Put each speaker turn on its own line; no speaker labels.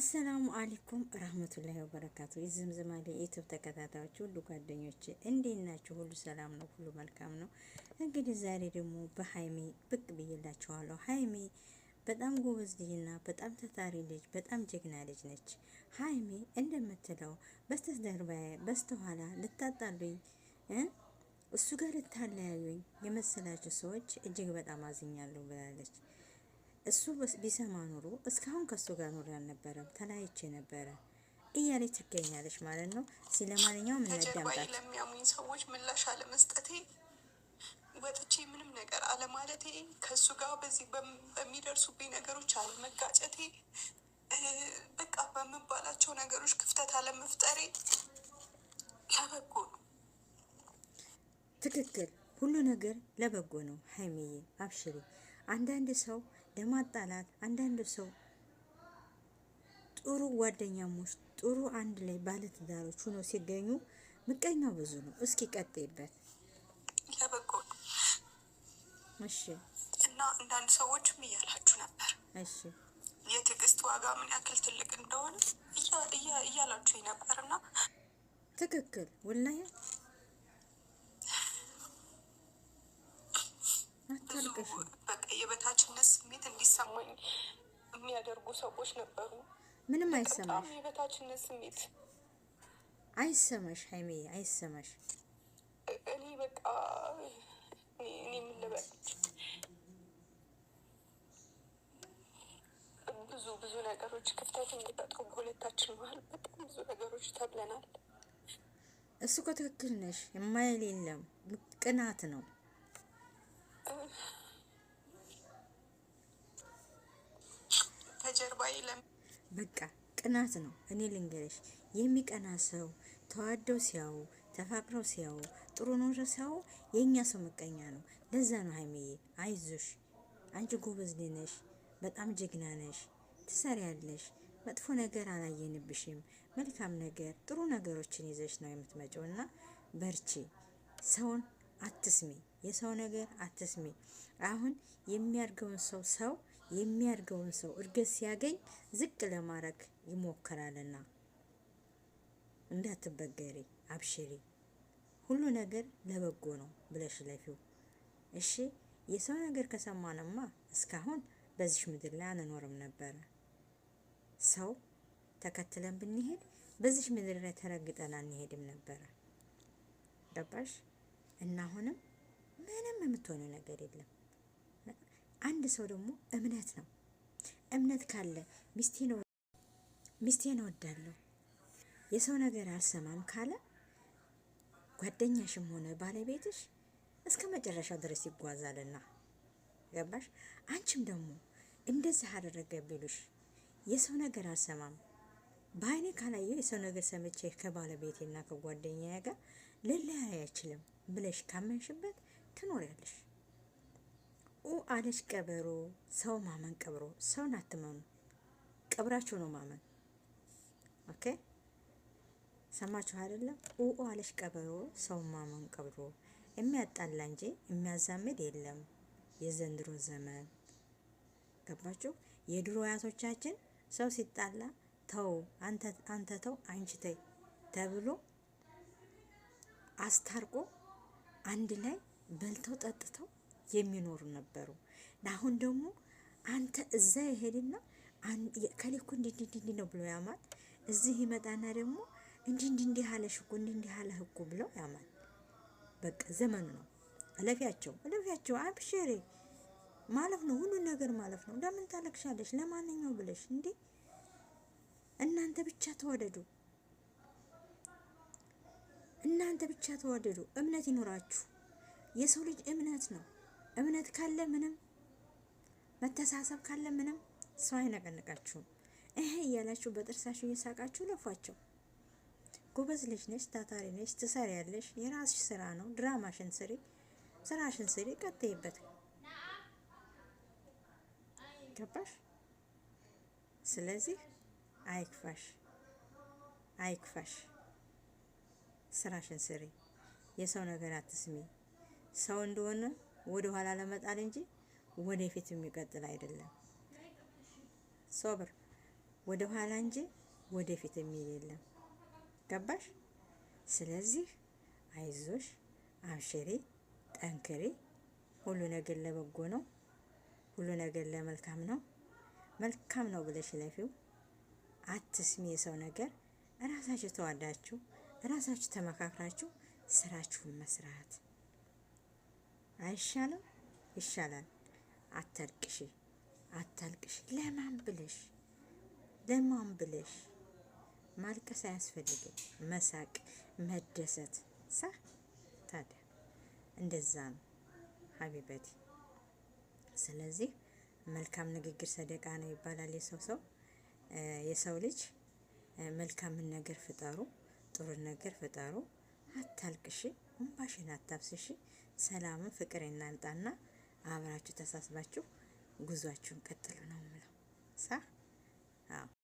አሰላሙ አለይኩም ረህመቱላሂ ወበረካቱ። የዝምዝም አለ የዩቲዩብ ተከታታዮች ሁሉ ጓደኞቼ እንዴት ናችሁ? ሁሉ ሰላም ነው? ሁሉ መልካም ነው? እንግዲህ ዛሬ ደግሞ በሀይሚ ብቅ ብዬላችኋለሁ። ሀይሚ በጣም ጎበዝ ልጅና በጣም ታታሪ ልጅ፣ በጣም ጀግና ልጅ ነች። ሀይሚ እንደምትለው በስተጀርባዬ በስተኋላ ልታጣሉኝ እሱ ጋር ልታለያዩኝ የመሰላችሁ ሰዎች እጅግ በጣም አዝኛለሁ ብላለች። እሱ ቢሰማ ኑሮ እስካሁን ከሱ ጋር ኖር አልነበረም፣ ተለያይቼ ነበረ እያለች ትገኛለች ማለት ነው። ስለማንኛውም እናዳምጣት።
ለሚያሙኝ ሰዎች ምላሽ አለመስጠቴ፣ ወጥቼ ምንም ነገር አለማለቴ፣ ከሱ ጋር በዚህ በሚደርሱብኝ ነገሮች አለመጋጨቴ፣ በቃ በምባላቸው ነገሮች ክፍተት አለመፍጠሬ ለበጎ ነው።
ትክክል፣ ሁሉ ነገር ለበጎ ነው። ሀይሚዬ አብሽሪ። አንዳንድ ሰው ለማጣላት፣ አንዳንድ ሰው ጥሩ ጓደኛሞች፣ ጥሩ አንድ ላይ ባለትዳሮች ሆኖ ሲገኙ ምቀኛው ብዙ ነው። እስኪ ቀጥይበት።
ለበጎ ነው።
እሺ።
እና አንዳንድ ሰዎችም እያላችሁ ነበር፣
እሺ፣
የትዕግስት ዋጋ ምን ያክል ትልቅ እንደሆነ እያላችሁ ነበርና
ትክክል ወላሂ አታልቅሽ።
በቃ የበታችነት ስሜት እንዲሰማኝ የሚያደርጉ ሰዎች ነበሩ።
ምንም አይሰማሽ፣
የበታችነት ስሜት
አይሰማሽ ሀይሚዬ፣ አይሰማሽ።
እኔ በቃ እኔ ምን ልበል፣ ብዙ ነገሮች ክፍተት እንዲፈጥሩ በሁለታችን መሀል በጣም ብዙ ነገሮች ተብለናል።
እሱ እኮ ትክክል ነሽ፣ የማይል የለም። ቅናት ነው።
ከጀርባዬ
በቃ ቅናት ነው። እኔ ልንገርሽ፣ የሚቀና ሰው ተዋደው ሲያው ተፋቅረው ሲያው ጥሩ ኖረ ሲያው የእኛ ሰው ምቀኛ ነው። ለዛ ነው ሀይሚዬ፣ አይዞሽ፣ አንቺ ጎበዝ ነሽ፣ በጣም ጀግና ነሽ፣ ትሰሪያለሽ። መጥፎ ነገር አላየንብሽም። መልካም ነገር፣ ጥሩ ነገሮችን ይዘሽ ነው የምትመጪው እና በርቺ። ሰውን አትስሚ፣ የሰው ነገር አትስሚ። አሁን የሚያርገውን ሰው እድገት ሲያገኝ ዝቅ ለማድረግ ይሞክራልና እንዳትበገሪ፣ አብሽሪ። ሁሉ ነገር ለበጎ ነው ብለሽ ለፊው። እሺ፣ የሰው ነገር ከሰማንማ እስካሁን በዚህ ምድር ላይ አንኖርም ነበረ። ሰው ተከትለን ብንሄድ በዚህ ምድር ላይ ተረግጠን አንሄድም ነበረ። ገባሽ? እና አሁንም ምንም የምትሆነው ነገር የለም። አንድ ሰው ደግሞ እምነት ነው። እምነት ካለ ሚስቴን እወዳለሁ የሰው ነገር አልሰማም ካለ ጓደኛሽም ሆነ ባለቤትሽ እስከ መጨረሻው ድረስ ይጓዛልና። ገባሽ? አንቺም ደግሞ እንደዚህ አደረገ ቢሉሽ የሰው ነገር አልሰማም፣ በአይኔ ካላየው የሰው ነገር ሰምቼ ከባለቤቴና ከጓደኛዬ ጋር ልለያይ አይችልም ብለሽ ካመንሽበት ትኖሪያለሽ። አለች ቀበሮ። ሰው ማመን ቀብሮ። ሰውን አትመኑ፣ ቀብራችሁ ነው ማመን። ኦኬ፣ ሰማችሁ አይደለም? አለች ቀበሮ፣ ሰው ማመን ቀብሮ። የሚያጣላ እንጂ የሚያዛምድ የለም የዘንድሮ ዘመን። ገባችሁ? የድሮ አያቶቻችን ሰው ሲጣላ ተው አንተ ተው አንቺ ተይ ተብሎ አስታርቆ አንድ ላይ በልተው ጠጥተው የሚኖሩ ነበሩ። አሁን ደግሞ አንተ እዛ ይሄድና ከሊኩ እንዲህ ነው ብሎ ያማል። እዚህ ይመጣና ደግሞ እንዲህ አለሽ እኮ እንዲህ አለህ እኮ ብለው ያማል። በቃ ዘመኑ ነው። እለፊያቸው አብሽሬ ማለፍ ነው፣ ሁሉ ነገር ማለፍ ነው። ለምን ታለቅሻለሽ? ለማንኛው ብለሽ እንዴ? እናንተ ብቻ ተወደዱ፣ እምነት ይኖራችሁ። የሰው ልጅ እምነት ነው። እምነት ካለ ምንም፣ መተሳሰብ ካለ ምንም ሰው አይነቀንቃችሁም። ይሄ እያላችሁ በጥርሳችሁ እየሳቃችሁ ለፏቸው። ጎበዝ ልጅ ነሽ፣ ታታሪ ነሽ፣ ትሰሪያለሽ። የራስሽ ስራ ነው። ድራማሽን ስሪ፣ ስራሽን ስሪ፣ ቀጥይበት። ገባሽ? ስለዚህ አይክፋሽ፣ ስራሽን ስሪ፣ የሰው ነገር አትስሚ። ሰው እንደሆነ ወደ ኋላ ለመጣል እንጂ ወደፊት የሚቀጥል አይደለም። ሶብር ወደ ኋላ እንጂ ወደፊት የሚል የለም። ገባሽ? ስለዚህ አይዞሽ፣ አብሽሪ፣ ጠንክሪ። ሁሉ ነገር ለበጎ ነው። ሁሉ ነገር ለመልካም ነው። መልካም ነው ብለሽ ለፊው። አትስሚ የሰው ነገር። እራሳችሁ ተዋዳችሁ እራሳችሁ ተመካክራችሁ ስራችሁን መስራት አይሻልም? ይሻላል። አታልቅሽ፣ አታልቅሽ። ለማን ብለሽ ማልቀስ አያስፈልግም። መሳቅ፣ መደሰት ሳ ታዲያ እንደዛ ነው ሀቢበቲ። ስለዚህ መልካም ንግግር ሰደቃ ነው ይባላል። የሰው ልጅ መልካምን ነገር ፍጠሩ፣ ጥሩ ነገር ፍጠሩ። አታልቅሽ፣ እንባሽን አታብስሽ። ሰላምን ፍቅር እናምጣና አብራችሁ ተሳስባችሁ ጉዟችሁን ቀጥሉ ነው የምለው።